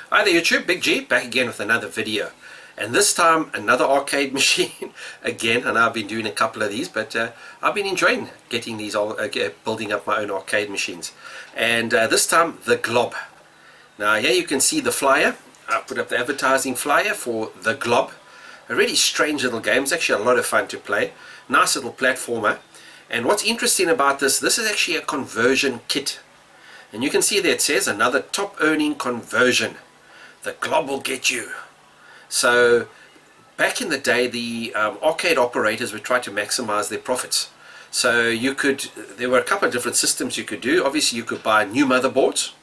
Hi there YouTube, Big G back again with another video, and this time another arcade machine again. And I've been doing a couple of these, but I've been enjoying getting these building up my own arcade machines. And this time the Glob. Now here you can see the flyer. I put up the advertising flyer for the Glob. A really strange little game. It's actually a lot of fun to play. Nice little platformer. And what's interesting about this is actually a conversion kit. And you can see there it says another top earning conversion. The Glob will get you. So back in the day, the arcade operators would try to maximize their profits. So there were a couple of different systems you could do. Obviously you could buy new motherboards,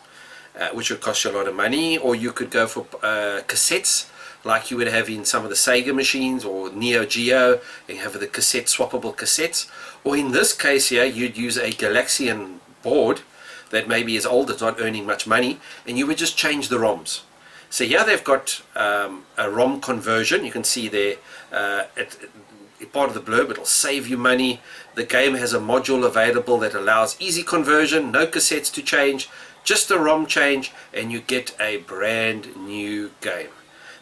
which would cost you a lot of money, or you could go for cassettes like you would have in some of the Sega machines or Neo Geo, and have the cassette swappable cassettes. Or in this case here, you'd use a Galaxian board that maybe is old, it's not earning much money, and you would just change the ROMs. So here they've got a ROM conversion. You can see there part of the blurb, it'll save you money. The game has a module available that allows easy conversion, no cassettes to change, just a ROM change, and you get a brand new game.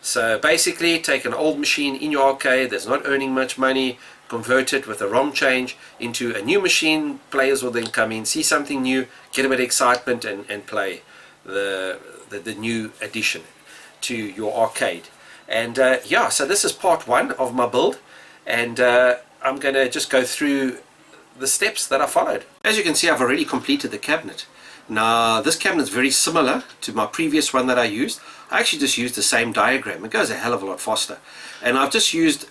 So basically take an old machine in your arcade that's not earning much money, convert it with a ROM change into a new machine. Players will then come in, see something new, get a bit of excitement, and play the new addition to your arcade. And yeah, so this is part one of my build, and I'm going to just go through the steps that I followed. As you can see, I've already completed the cabinet. Now this cabinet is very similar to my previous one that I used. I actually just used the same diagram. It goes a hell of a lot faster, and I've just used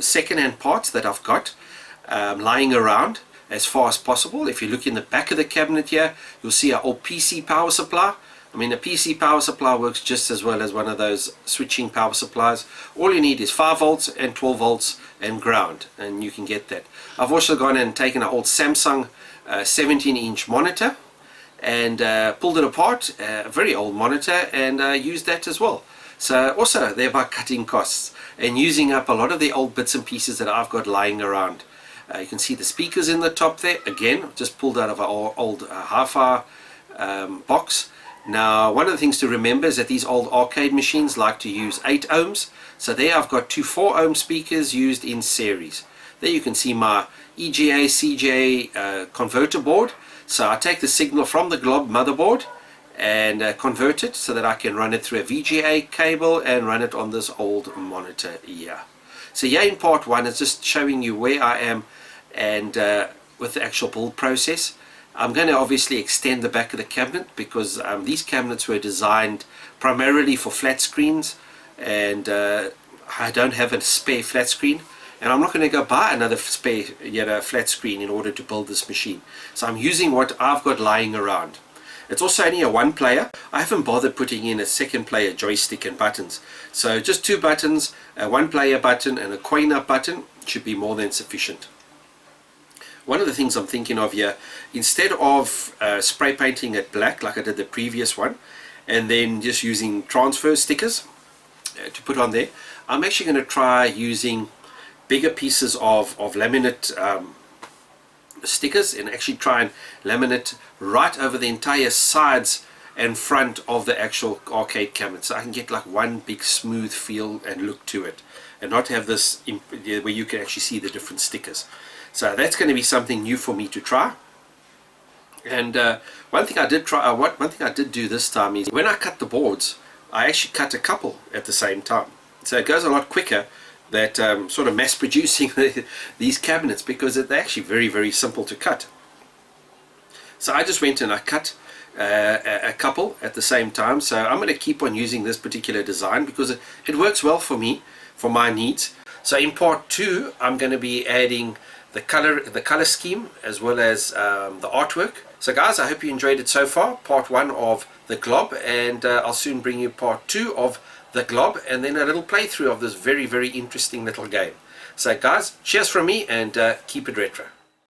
second-hand parts that I've got lying around as far as possible. If you look in the back of the cabinet here, you'll see our old PC power supply. I mean, a PC power supply works just as well as one of those switching power supplies. All you need is 5 volts and 12 volts and ground, and you can get that. I've also gone and taken an old Samsung 17-inch monitor and pulled it apart, a very old monitor, and used that as well. So also thereby cutting costs and using up a lot of the old bits and pieces that I've got lying around. You can see the speakers in the top there, again just pulled out of our old hi-fi box. Now one of the things to remember is that these old arcade machines like to use 8 ohms. So there I've got two 4 ohm speakers used in series. There you can see my EGA CGA converter board. So I take the signal from the Glob motherboard and convert it so that I can run it through a VGA cable and run it on this old monitor here. So here in part one is just showing you where I am and with the actual build process. I'm going to obviously extend the back of the cabinet because these cabinets were designed primarily for flat screens, and I don't have a spare flat screen, and I'm not going to go buy another spare flat screen in order to build this machine. So I'm using what I've got lying around. It's also only a 1 player. I haven't bothered putting in a second player joystick and buttons. So just 2 buttons, a 1 player button and a coin up button should be more than sufficient. One of the things I'm thinking of here, instead of spray painting it black like I did the previous one, and then just using transfer stickers to put on there, I'm actually going to try using bigger pieces of laminate stickers, and actually try and laminate right over the entire sides and front of the actual arcade cabinet, so I can get like one big smooth feel and look to it, and not have this where you can actually see the different stickers. So that's going to be something new for me to try. And one thing I did do this time is when I cut the boards, I actually cut a couple at the same time. So it goes a lot quicker that sort of mass producing these cabinets, because they're actually very, very simple to cut. So I just went and I cut a couple at the same time. So I'm going to keep on using this particular design because it works well for me, for my needs. So in part 2 I'm going to be adding the color scheme as well as the artwork. So guys, I hope you enjoyed it so far, part 1 of the Glob, and I'll soon bring you part 2 of the Glob, and then a little playthrough of this very, very interesting little game. So guys, cheers from me, and keep it retro.